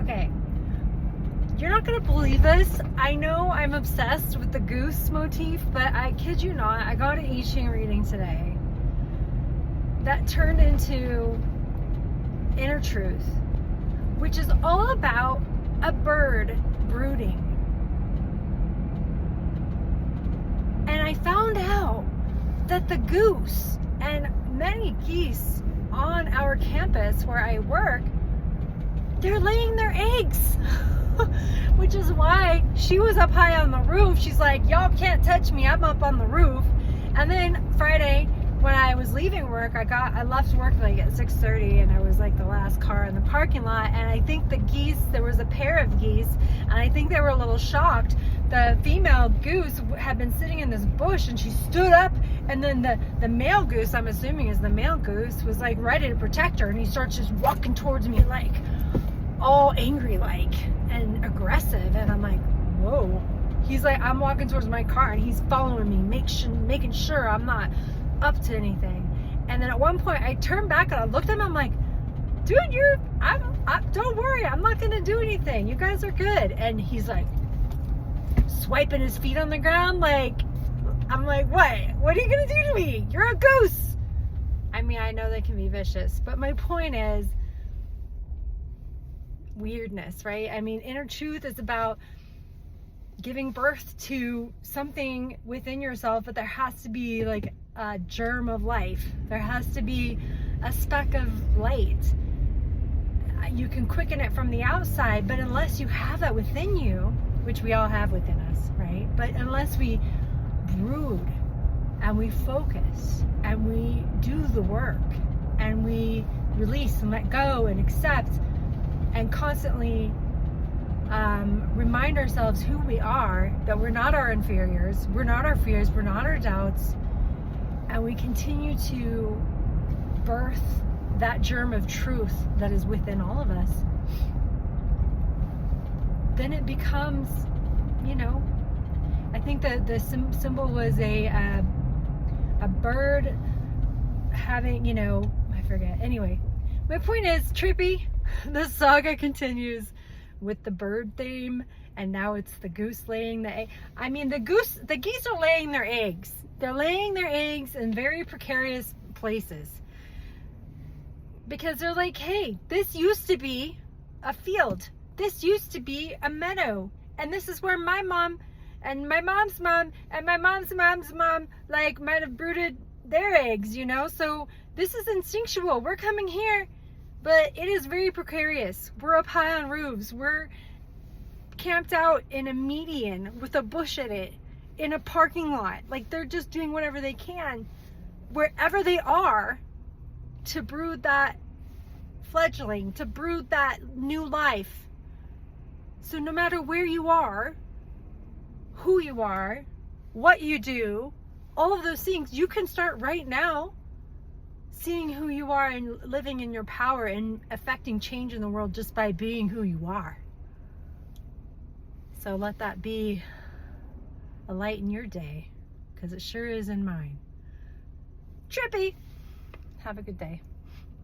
Okay. You're not gonna believe this. I know I'm obsessed with the goose motif, but I kid you not, I got an I Ching reading today that turned into inner truth, which is all about a bird brooding. And I found out that the goose and many geese on our campus where I work, they're laying their eggs. Which is why she was up high on the roof. She's like, y'all can't touch me, I'm up on the roof. And then Friday, when I was leaving work, I left work like at 6:30, and I was like the last car in the parking lot. And I think the geese, there was a pair of geese, and I think they were a little shocked. The female goose had been sitting in this bush, and she stood up, and then the male goose, I'm assuming is the male goose, was like ready to protect her, and he starts just walking towards me like all angry like and aggressive. And I'm like, whoa. He's like, I'm walking towards my car, and he's following me, making sure I'm not up to anything. And then at one point I turned back and I looked at him, I'm like, dude, don't worry, I'm not gonna do anything, you guys are good. And he's like swiping his feet on the ground, like, I'm like, what are you gonna do to me? You're a goose. I mean, I know they can be vicious, but my point is weirdness, right? I mean, inner truth is about giving birth to something within yourself, but there has to be like a germ of life. There has to be a speck of light. You can quicken it from the outside, but unless you have that within you, which we all have within us, right? But unless we brood and we focus and we do the work and we release and let go and accept and constantly remind ourselves who we are, that we're not our inferiors, we're not our fears, we're not our doubts, and we continue to birth that germ of truth that is within all of us, then it becomes, you know, I think that the symbol was a bird having, you know, I forget. Anyway, my point is, trippy. The saga continues with the bird theme, and now it's the goose laying the egg. I mean, the geese are laying their eggs. They're laying their eggs in very precarious places because they're like, hey, this used to be a field. This used to be a meadow, and this is where my mom and my mom's mom and my mom's mom's mom like might have brooded their eggs, you know? So this is instinctual. We're coming here, but it is very precarious. We're up high on roofs. We're camped out in a median with a bush in it, in a parking lot. Like, they're just doing whatever they can, wherever they are, to brood that fledgling, to brood that new life. So no matter where you are, who you are, what you do, all of those things, you can start right now seeing who you are and living in your power and affecting change in the world just by being who you are. So let that be a light in your day, because it sure is in mine. Trippy. Have a good day.